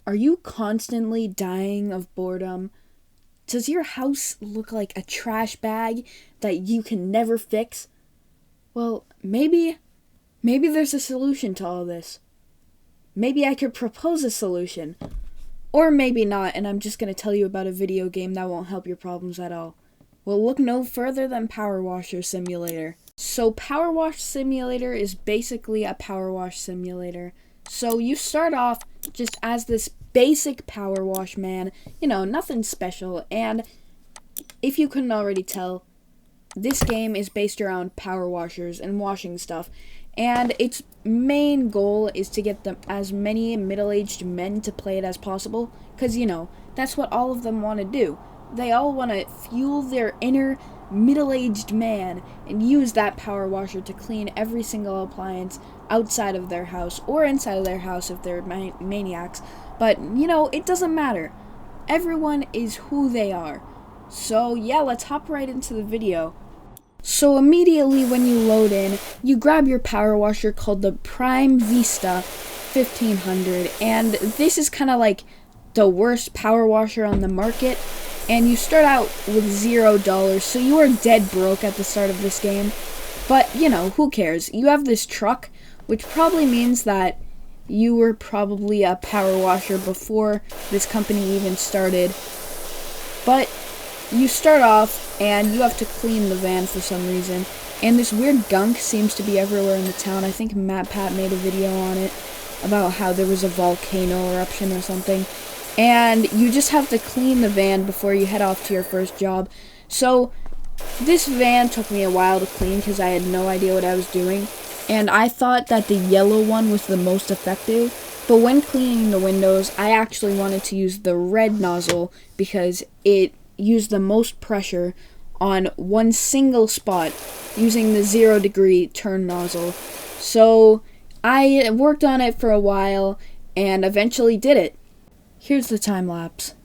Are you constantly dying of boredom? Does your house look like a trash bag that you can never fix? Well, maybe there's a solution to all this. Maybe I could propose a solution. Or maybe not, and I'm just going to tell you about a video game that won't help your problems at all. Well, look no further than Power Washer Simulator. So Power Wash Simulator is basically a power wash simulator. So you start off just as this basic power wash man, nothing special. And if you couldn't already tell, this game is based around power washers and washing stuff. And its main goal is to get as many middle-aged men to play it as possible. Because, that's what all of them want to do. They all want to fuel their inner middle-aged man and use that power washer to clean every single appliance outside of their house or inside of their house if they're maniacs. But, it doesn't matter. Everyone is who they are. So, yeah, let's hop right into the video. So immediately when you load in, you grab your power washer called the Prime Vista 1500, and this is kind of like the worst power washer on the market, and you start out with $0, so you are dead broke at the start of this game. But, who cares? You have this truck, which probably means that you were probably a power washer before this company even started. But you start off, and you have to clean the van for some reason, and this weird gunk seems to be everywhere in the town. I think Matt Pat made a video on it about how there was a volcano eruption or something, and you just have to clean the van before you head off to your first job. So this van took me a while to clean because I had no idea what I was doing, and I thought that the yellow one was the most effective, but when cleaning the windows, I actually wanted to use the red nozzle because it used the most pressure on one single spot using the 0-degree turn nozzle. So I worked on it for a while and eventually did it. Here's the time lapse.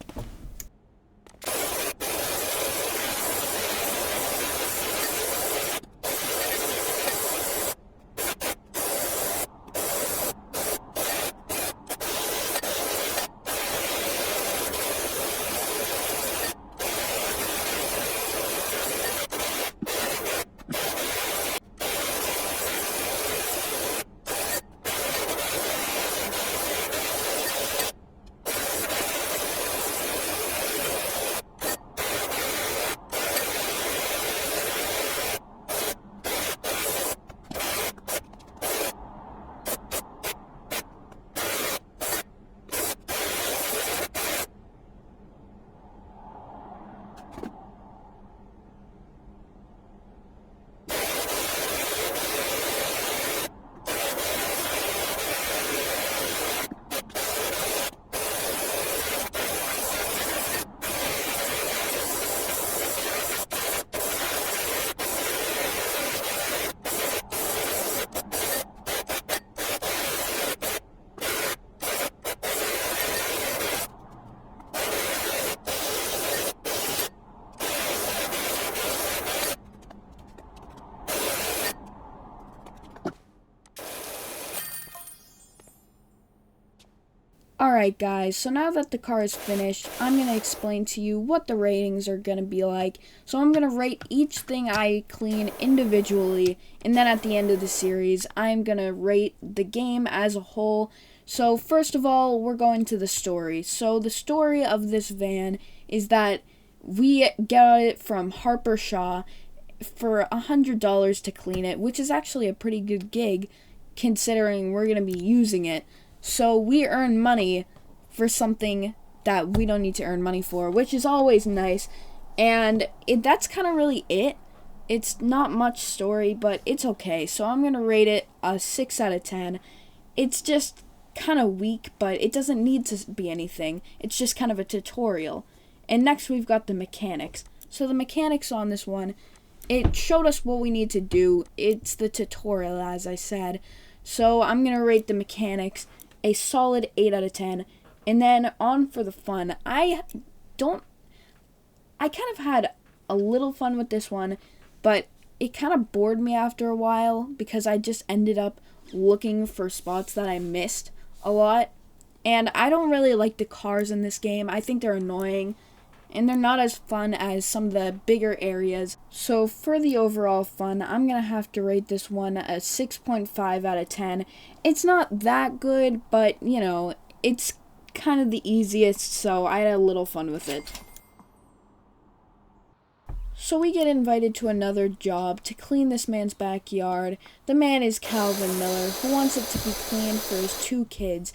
Alright guys, so now that the car is finished, I'm going to explain to you what the ratings are going to be like. So I'm going to rate each thing I clean individually, and then at the end of the series, I'm going to rate the game as a whole. So first of all, we're going to the story. So the story of this van is that we got it from Harper Shaw for $100 to clean it, which is actually a pretty good gig considering we're going to be using it. So we earn money for something that we don't need to earn money for, which is always nice. And that's kind of really it. It's not much story, but it's okay. So I'm going to rate it a 6 out of 10. It's just kind of weak, but it doesn't need to be anything. It's just kind of a tutorial. And next we've got the mechanics. So the mechanics on this one, it showed us what we need to do. It's the tutorial, as I said. So I'm going to rate the mechanics a solid 8 out of 10. And then on for the fun. I kind of had a little fun with this one, but it kind of bored me after a while because I just ended up looking for spots that I missed a lot. And I don't really like the cars in this game. I think they're annoying, and they're not as fun as some of the bigger areas. So for the overall fun, I'm going to have to rate this one a 6.5 out of 10. It's not that good, but, it's kind of the easiest, so I had a little fun with it. So we get invited to another job to clean this man's backyard. The man is Calvin Miller, who wants it to be cleaned for his 2 kids.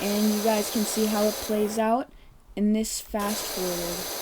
And you guys can see how it plays out in this fast forward.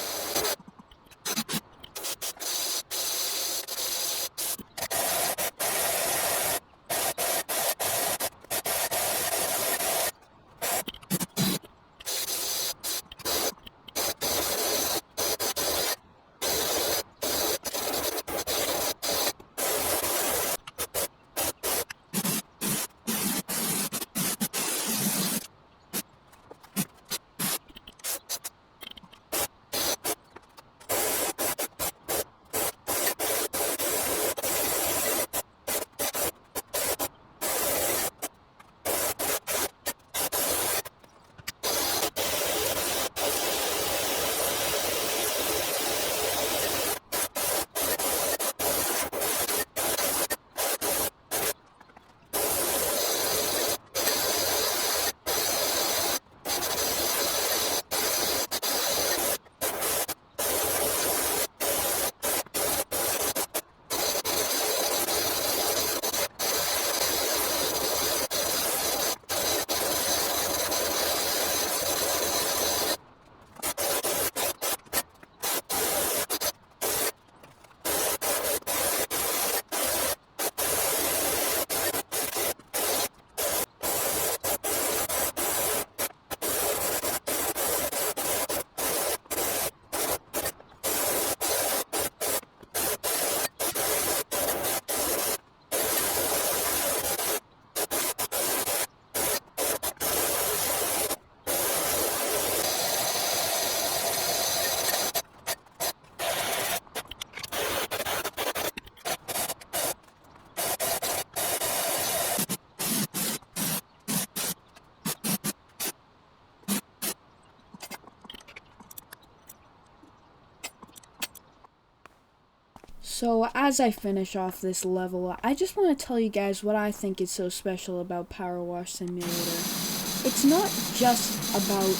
So as I finish off this level, I just want to tell you guys what I think is so special about Power Wash Simulator. It's not just about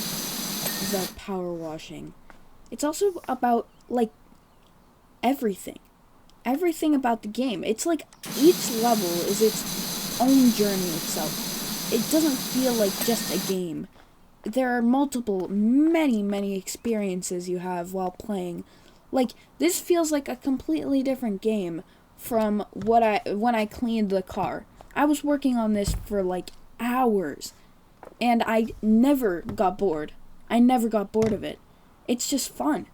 the power washing. It's also about, everything. Everything about the game. It's like each level is its own journey itself. It doesn't feel like just a game. There are many experiences you have while playing. This feels like a completely different game from when I cleaned the car. I was working on this for hours, and I never got bored. I never got bored of it. It's just fun.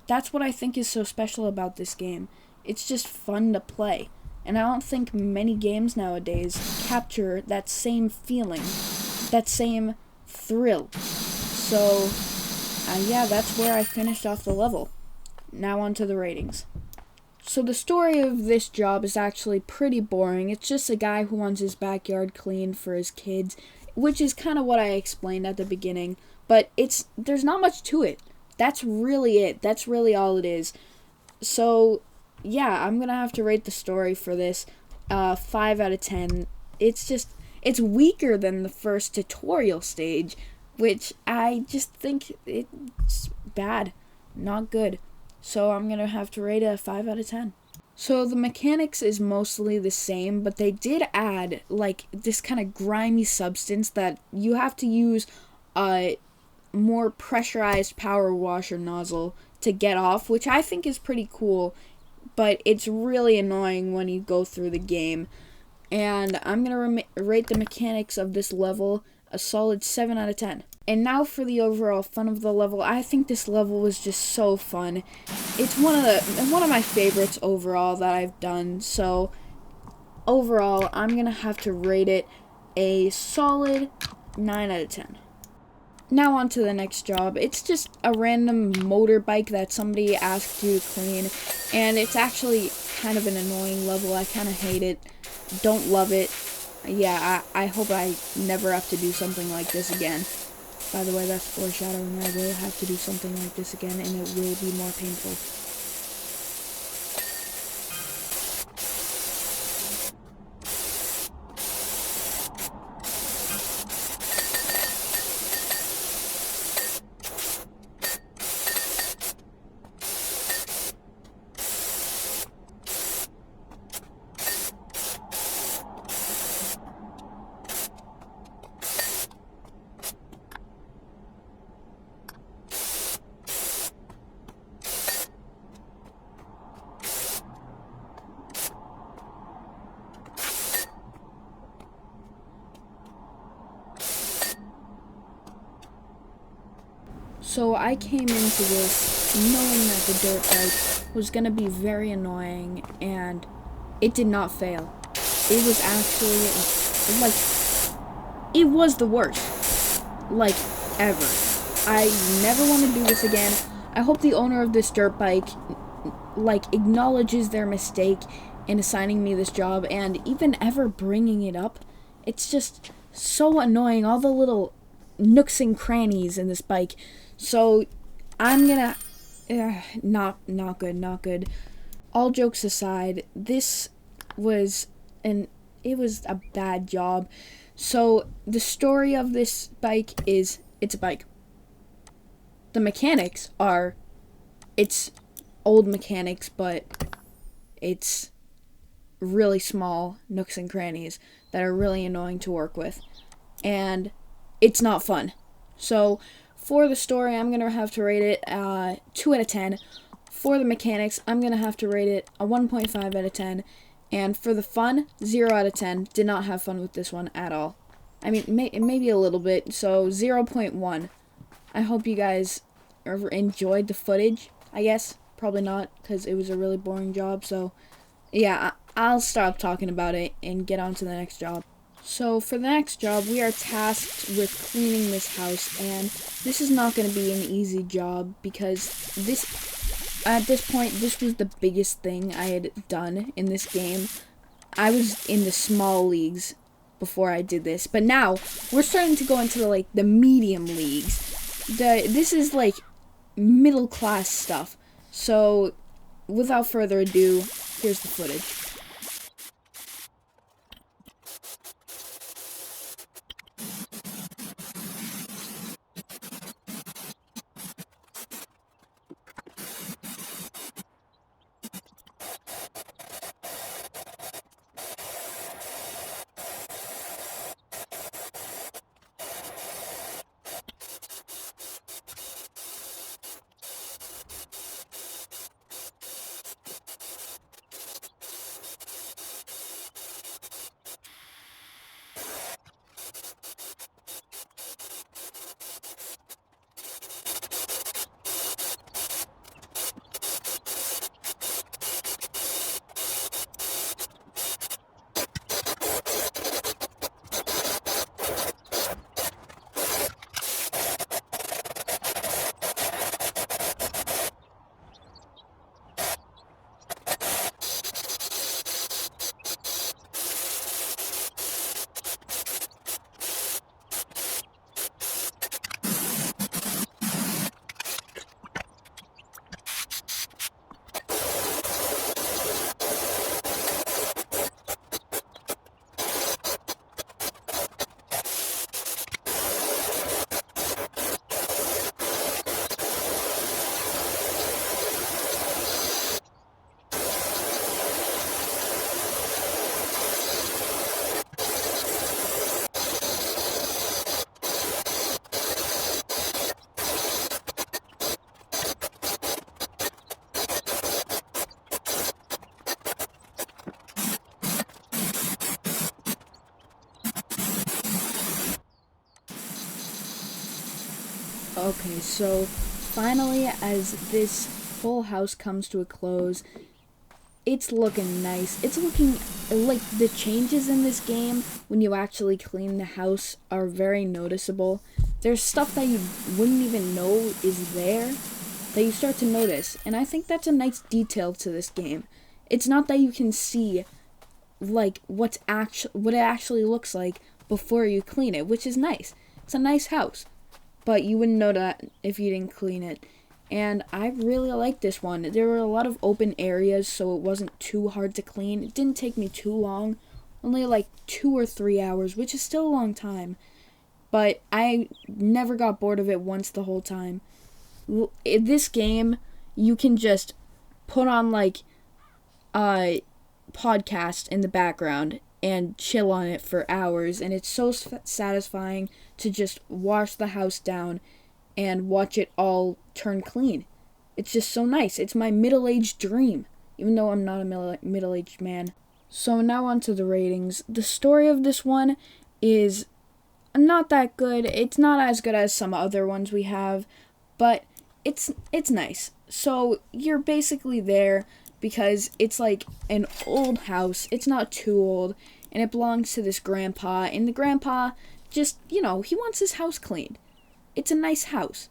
That's what I think is so special about this game. It's just fun to play. And I don't think many games nowadays capture that same feeling, that same thrill. So, yeah, that's where I finished off the level. Now on to the ratings. So the story of this job is actually pretty boring. It's just a guy who wants his backyard cleaned for his kids, which is kind of what I explained at the beginning. But there's not much to it. That's really it. That's really all it is. So, yeah, I'm going to have to rate the story for this 5 out of 10. It's weaker than the first tutorial stage, which I just think it's bad. Not good. So I'm going to have to rate it a 5 out of 10. So the mechanics is mostly the same, but they did add, this kind of grimy substance that you have to use a more pressurized power washer nozzle to get off, which I think is pretty cool, but it's really annoying when you go through the game. And I'm going to rate the mechanics of this level a solid 7 out of 10. And now for the overall fun of the level. I think this level was just so fun. It's one of my favorites overall that I've done. So overall, I'm going to have to rate it a solid 9 out of 10. Now on to the next job. It's just a random motorbike that somebody asked you to clean, and it's actually kind of an annoying level. I kind of hate it. Don't love it. Yeah, I hope I never have to do something like this again. By the way, that's foreshadowing. I will have to do something like this again, and it will be more painful. So I came into this knowing that the dirt bike was going to be very annoying, and it did not fail. It was actually, it was the worst, ever. I never want to do this again. I hope the owner of this dirt bike, acknowledges their mistake in assigning me this job, and even ever bringing it up. It's just so annoying, all the little nooks and crannies in this bike. So I'm gonna not good. All jokes aside, it was a bad job. So the story of this bike is it's a bike. The mechanics it's old mechanics, but it's really small nooks and crannies that are really annoying to work with, and it's not fun. So for the story, I'm going to have to rate it 2 out of 10. For the mechanics, I'm going to have to rate it a 1.5 out of 10. And for the fun, 0 out of 10. Did not have fun with this one at all. I mean, maybe a little bit, so 0.1. I hope you guys enjoyed the footage, I guess. Probably not, because it was a really boring job. So, yeah, I'll stop talking about it and get on to the next job. So for the next job, we are tasked with cleaning this house, and this is not going to be an easy job because at this point, this was the biggest thing I had done in this game. I was in the small leagues before I did this, but now we're starting to go into the medium leagues. This is middle class stuff. So without further ado, here's the footage. Okay, so finally, as this whole house comes to a close, it's looking nice. It's looking like the changes in this game when you actually clean the house are very noticeable. There's stuff that you wouldn't even know is there that you start to notice, and I think that's a nice detail to this game. It's not that you can see what it actually looks like before you clean it, which is nice. It's a nice house. but you wouldn't know that if you didn't clean it. And I really like this one. There were a lot of open areas, so it wasn't too hard to clean. It didn't take me too long, only like 2 or 3 hours, which is still a long time. But I never got bored of it once the whole time. In this game, you can just put on like a podcast in the background and chill on it for hours, and it's so satisfying to just wash the house down and watch it all turn clean. It's just so nice. It's my middle-aged dream, even though I'm not a middle-aged man. So now on to the ratings. The story of this one is not that good. It's not as good as some other ones we have, but it's nice. So you're basically there because it's like an old house. It's not too old, and it belongs to this grandpa, and the grandpa just, he wants his house cleaned. It's a nice house.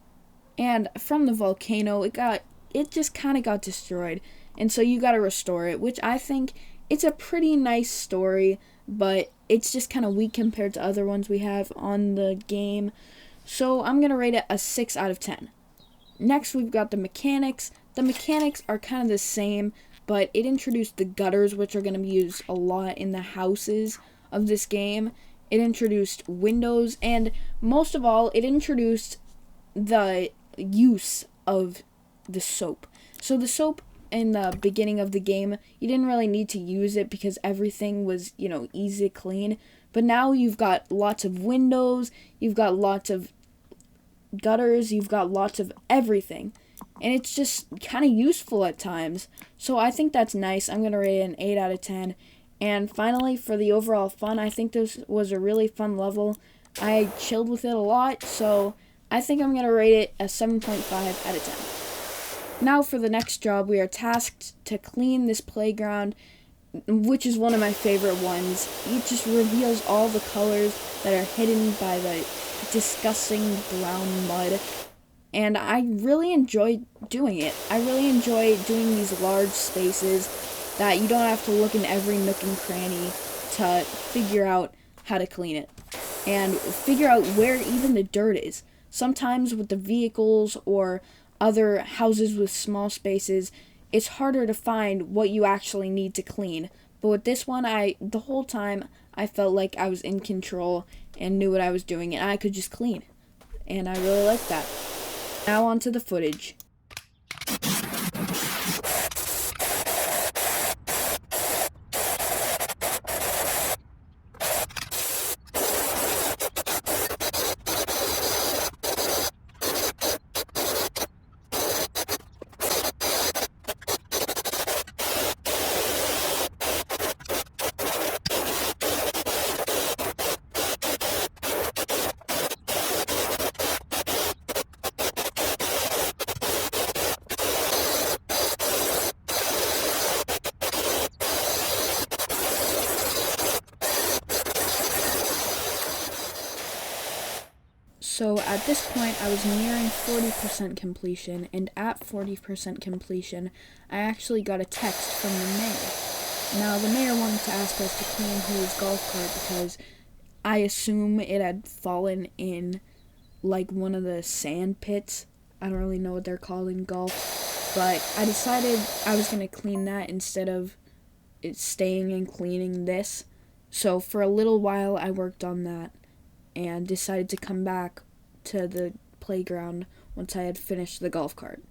And from the volcano, it just kind of got destroyed, and so you got to restore it, which I think it's a pretty nice story, but it's just kind of weak compared to other ones we have on the game. So I'm going to rate it a 6 out of 10. Next, we've got the mechanics. The mechanics are kind of the same, but it introduced the gutters, which are going to be used a lot in the houses of this game. It introduced windows, and most of all, it introduced the use of the soap. So the soap in the beginning of the game, you didn't really need to use it because everything was, easy to clean. But now you've got lots of windows, you've got lots of gutters, you've got lots of everything. And it's just kind of useful at times. So I think that's nice. I'm going to rate it an 8 out of 10. And finally, for the overall fun, I think this was a really fun level. I chilled with it a lot, so I think I'm going to rate it a 7.5 out of 10. Now for the next job, we are tasked to clean this playground, which is one of my favorite ones. It just reveals all the colors that are hidden by the disgusting brown mud. And I really enjoy doing it. I really enjoy doing these large spaces that you don't have to look in every nook and cranny to figure out how to clean it. And figure out where even the dirt is. Sometimes with the vehicles or other houses with small spaces, it's harder to find what you actually need to clean. But with this one, the whole time, I felt like I was in control and knew what I was doing, and I could just clean. And I really liked that. Now on to the footage. So at this point, I was nearing 40% completion, and at 40% completion, I actually got a text from the mayor. Now, the mayor wanted to ask us to clean his golf cart because I assume it had fallen in, like, one of the sand pits. I don't really know what they're called in golf, but I decided I was going to clean that instead of it staying and cleaning this. So for a little while, I worked on that and decided to come back to the playground once I had finished the golf cart.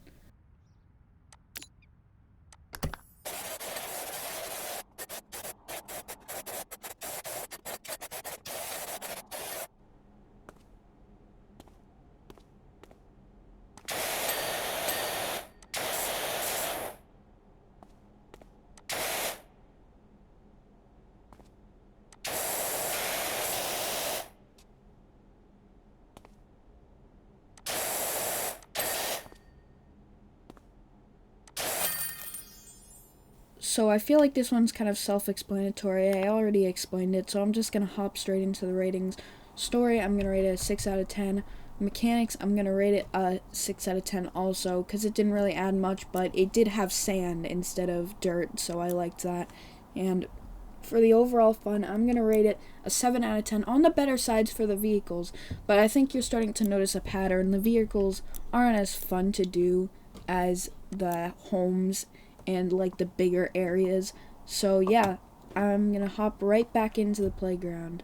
So I feel like this one's kind of self-explanatory. I already explained it, so I'm just going to hop straight into the ratings. Story, I'm going to rate it a 6 out of 10. Mechanics, I'm going to rate it a 6 out of 10 also, because it didn't really add much, but it did have sand instead of dirt, so I liked that. And for the overall fun, I'm going to rate it a 7 out of 10 on the better sides for the vehicles. But I think you're starting to notice a pattern. The vehicles aren't as fun to do as the homes and like the bigger areas. So yeah, I'm going to hop right back into the playground.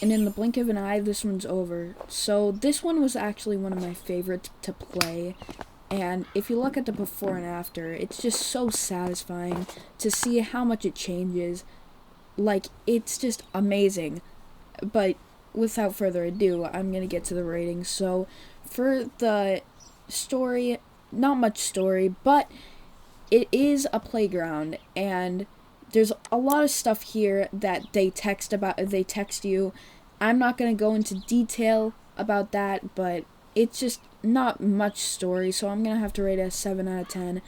And in the blink of an eye, this one's over. So this one was actually one of my favorites to play. And if you look at the before and after, it's just so satisfying to see how much it changes. Like, it's just amazing. But without further ado, I'm going to get to the ratings. So for the story, not much story, but it is a playground. And there's a lot of stuff here that they text you. I'm not going to go into detail about that, but it's just not much story, so I'm going to have to rate it a 7 out of 10.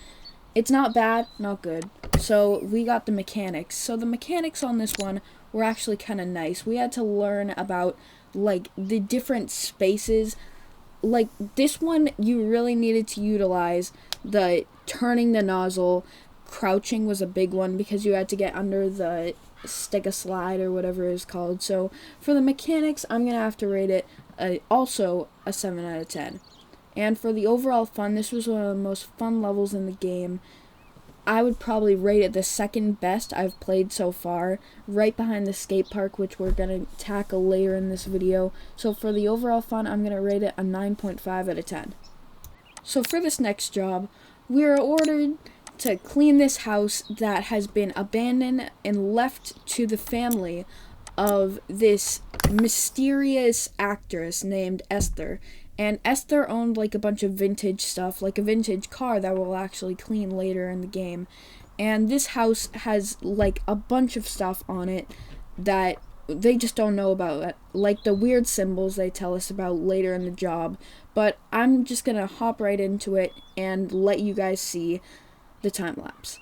It's not bad, not good. So we got the mechanics. So the mechanics on this one were actually kind of nice. We had to learn about, like, the different spaces. Like, this one, you really needed to utilize the turning the nozzle. Crouching was a big one because you had to get under the stick a slide or whatever it's called. So for the mechanics, I'm gonna have to rate it also a 7 out of 10. And for the overall fun, this was one of the most fun levels in the game. I would probably rate it the second best I've played so far, right behind the skate park, which we're gonna tackle later in this video. So for the overall fun, I'm gonna rate it a 9.5 out of 10. So for this next job, we are ordered to clean this house that has been abandoned and left to the family of this mysterious actress named Esther. And Esther owned like a bunch of vintage stuff, like a vintage car that we'll actually clean later in the game. And this house has like a bunch of stuff on it that they just don't know about, like the weird symbols they tell us about later in the job. But I'm just gonna hop right into it and let you guys see the time lapse.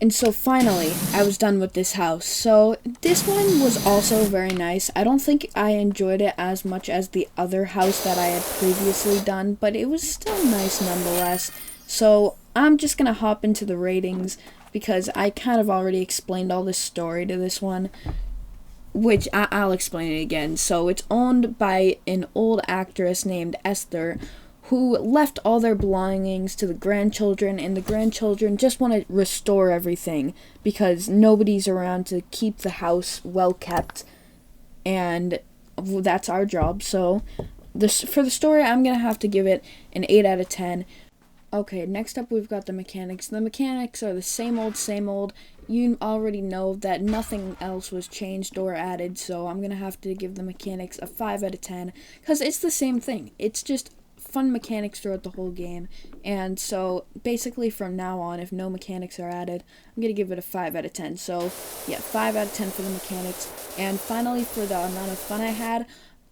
And so finally, I was done with this house. So this one was also very nice. I don't think I enjoyed it as much as the other house that I had previously done, but it was still nice nonetheless. So I'm just gonna hop into the ratings because I kind of already explained all this story to this one, which I'll explain it again. So it's owned by an old actress named Esther, who left all their belongings to the grandchildren, and the grandchildren just want to restore everything because nobody's around to keep the house well kept, and that's our job. So for the story, I'm gonna have to give it an 8 out of 10. Okay, next up we've got the mechanics. The mechanics are the same old, same old. You already know that nothing else was changed or added, so I'm gonna have to give the mechanics a 5 out of 10 because it's the same thing. It's just fun mechanics throughout the whole game, and so basically from now on, if no mechanics are added, I'm gonna give it a 5 out of 10. So yeah, 5 out of 10 for the mechanics. And finally, for the amount of fun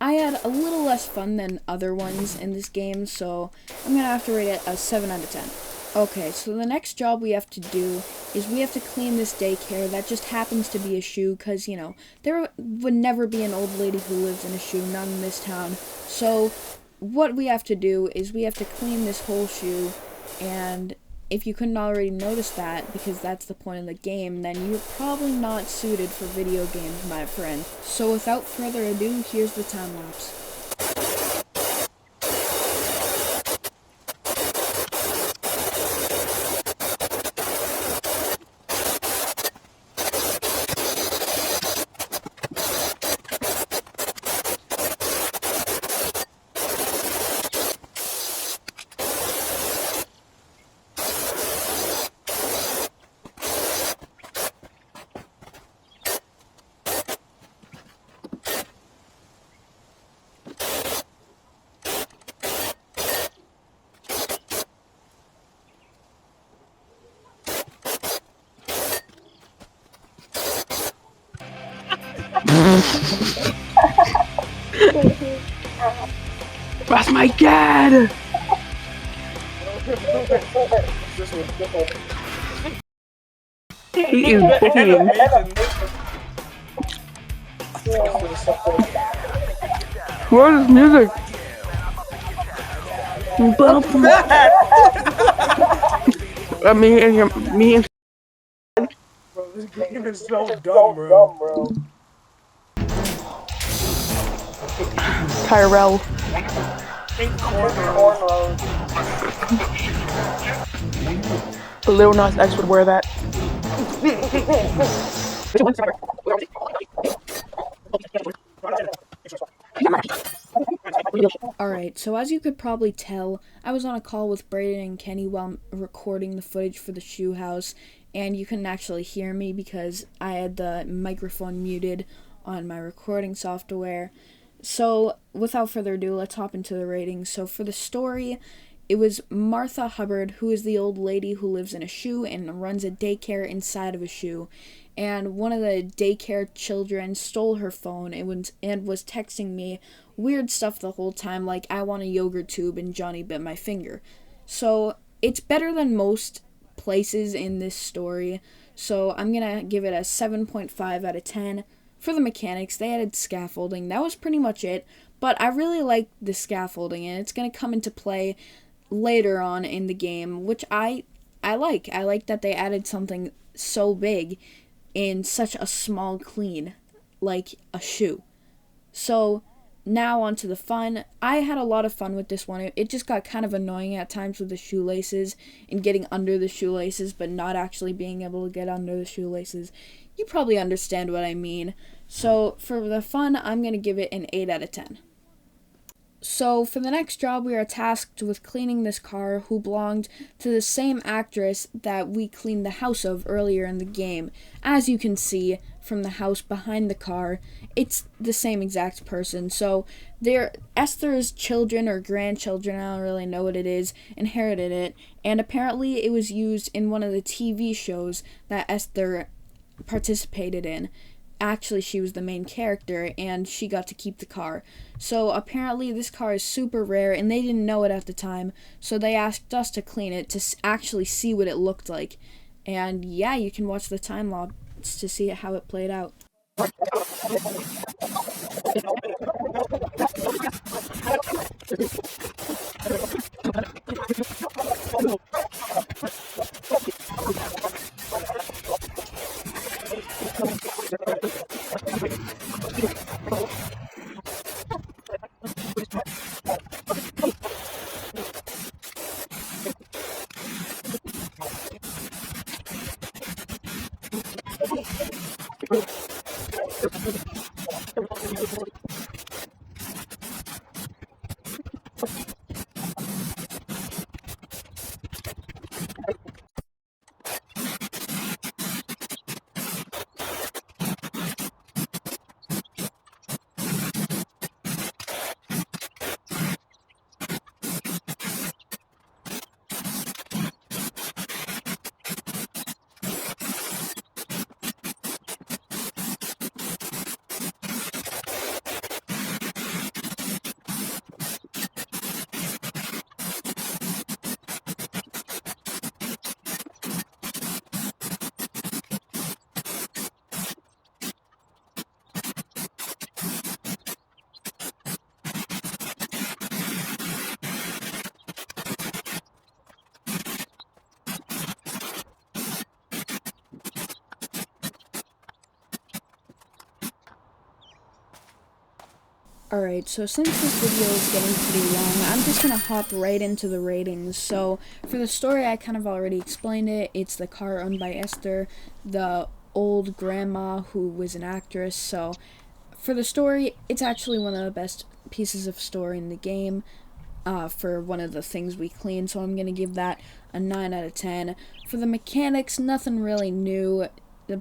I had a little less fun than other ones in this game, so I'm gonna have to rate it a 7 out of 10. Okay, so the next job we have to do is we have to clean this daycare that just happens to be a shoe, because, you know, there would never be an old lady who lives in a shoe, none in this town. So what we have to do is we have to clean this whole shoe, and if you couldn't already notice that, because that's the point of the game, then you're probably not suited for video games, my friend. So without further ado, here's the time lapse. That's my dad! He is bullying. What is music? I mean, me and Bro, this game is so dumb, bro. Tyrell. Lil Nas X would wear that. Alright, so as you could probably tell, I was on a call with Brayden and Kenny while recording the footage for the shoe house, and you couldn't actually hear me because I had the microphone muted on my recording software. So without further ado, let's hop into the ratings. So for the story, it was Martha Hubbard, who is the old lady who lives in a shoe and runs a daycare inside of a shoe. And one of the daycare children stole her phone and was texting me weird stuff the whole time, like, I want a yogurt tube and Johnny bit my finger. So it's better than most places in this story. So I'm going to give it a 7.5 out of 10. For the mechanics, they added scaffolding. That was pretty much it. But I really like the scaffolding, and it's going to come into play later on in the game, which I like. I like that they added something so big in such a small clean, like a shoe. So now onto the fun. I had a lot of fun with this one. It just got kind of annoying at times with the shoelaces and getting under the shoelaces, but not actually being able to get under the shoelaces. You probably understand what I mean. So for the fun, I'm going to give it an 8 out of 10. So for the next job, we are tasked with cleaning this car who belonged to the same actress that we cleaned the house of earlier in the game. As you can see from the house behind the car, it's the same exact person. So Esther's children or grandchildren, I don't really know what it is, inherited it, and apparently it was used in one of the TV shows that Esther participated in. Actually, she was the main character, and she got to keep the car. So apparently this car is super rare, and they didn't know it at the time, so they asked us to clean it to actually see what it looked like. And yeah, you can watch the time lapse to see how it played out. Alright, so since this video is getting pretty long, I'm just gonna hop right into the ratings. So, for the story, I kind of already explained it. It's the car owned by Esther, the old grandma who was an actress. So, for the story, it's actually one of the best pieces of story in the game for one of the things we cleaned. So, I'm gonna give that a 9 out of 10. For the mechanics, nothing really new.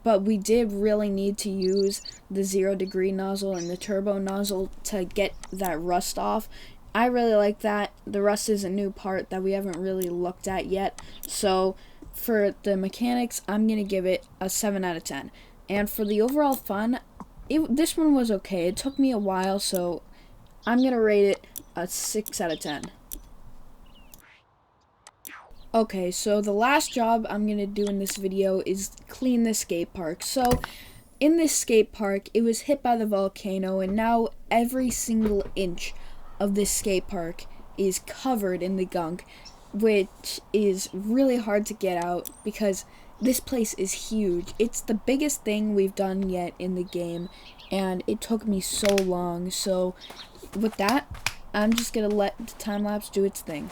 But we did really need to use the 0-degree nozzle and the turbo nozzle to get that rust off. I really like that. The rust is a new part that we haven't really looked at yet. So for the mechanics, I'm going to give it a 7 out of 10. And for the overall fun, this one was okay. It took me a while, so I'm going to rate it a 6 out of 10. Okay, so the last job I'm going to do in this video is clean this skate park. So, in this skate park, it was hit by the volcano, and now every single inch of this skate park is covered in the gunk, which is really hard to get out because this place is huge. It's the biggest thing we've done yet in the game, and it took me so long. So, with that, I'm just going to let the time-lapse do its thing.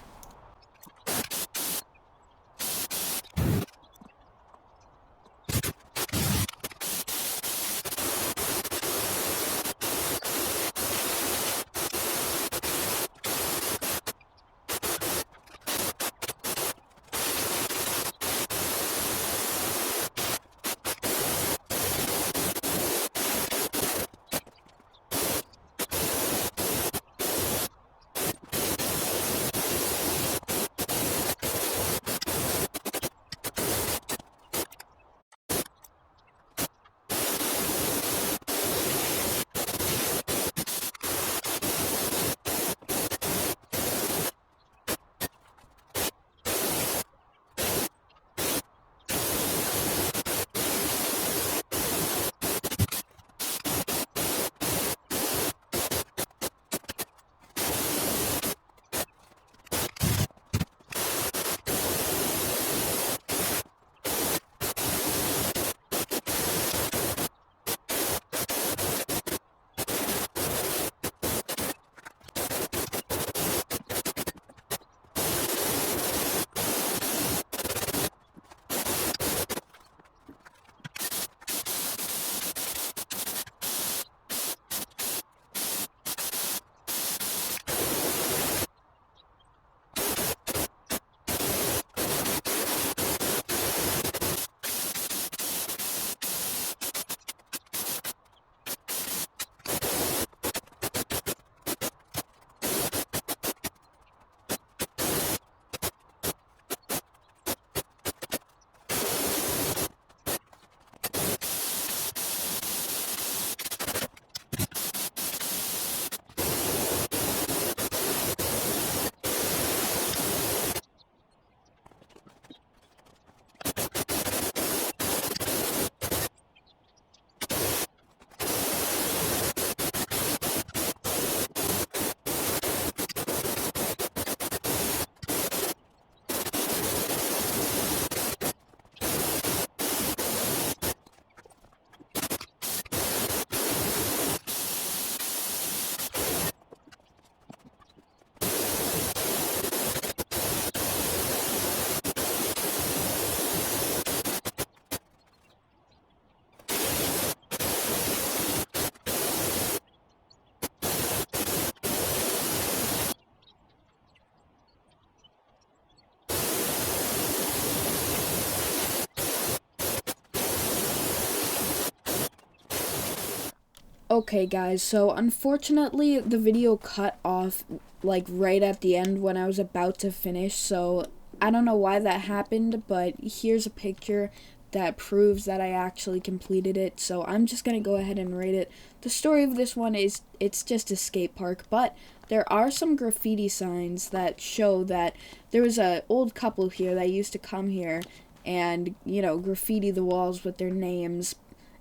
Okay guys, so unfortunately the video cut off like right at the end when I was about to finish, so I don't know why that happened, but here's a picture that proves that I actually completed it, so I'm just gonna go ahead and rate it. The story of this one is, it's just a skate park, but there are some graffiti signs that show that there was an old couple here that used to come here and, you know, graffiti the walls with their names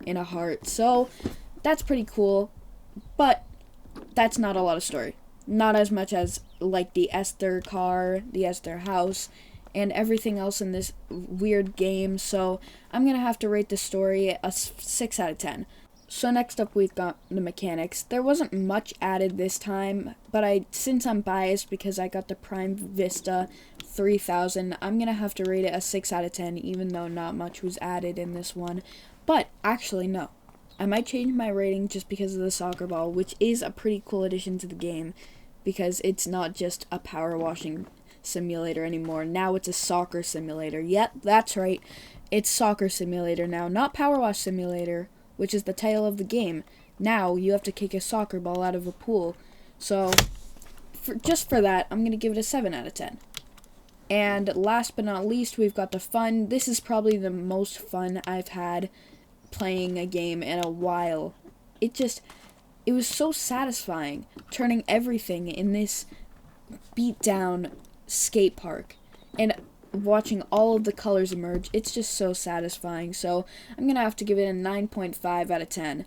in a heart, so that's pretty cool, but that's not a lot of story. Not as much as, like, the Esther car, the Esther house, and everything else in this weird game, so I'm gonna have to rate the story a 6 out of 10. So next up we've got the mechanics. There wasn't much added this time, but since I'm biased because I got the Prime Vista 3000, I'm gonna have to rate it a 6 out of 10, even though not much was added in this one. But actually, no. I might change my rating just because of the soccer ball, which is a pretty cool addition to the game, because it's not just a power washing simulator anymore. Now it's a soccer simulator. Yep, that's right. It's soccer simulator now, not power wash simulator, which is the title of the game. Now you have to kick a soccer ball out of a pool. So, just for that, I'm going to give it a 7 out of 10. And last but not least, we've got the fun. This is probably the most fun I've had playing a game in a while. It was so satisfying turning everything in this beat down skate park and watching all of the colors emerge. It's just so satisfying. So I'm gonna have to give it a 9.5 out of 10.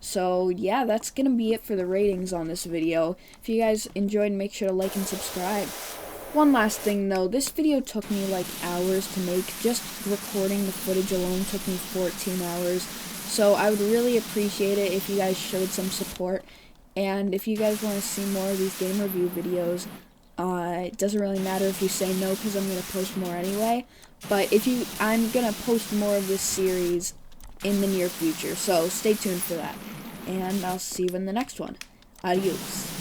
So yeah, that's gonna be it for the ratings on this video. If you guys enjoyed, make sure to like and subscribe. One last thing though, this video took me like hours to make. Just recording the footage alone took me 14 hours. So I would really appreciate it if you guys showed some support. And if you guys want to see more of these game review videos, it doesn't really matter if you say no because I'm going to post more anyway. But I'm going to post more of this series in the near future. So stay tuned for that. And I'll see you in the next one. Adios.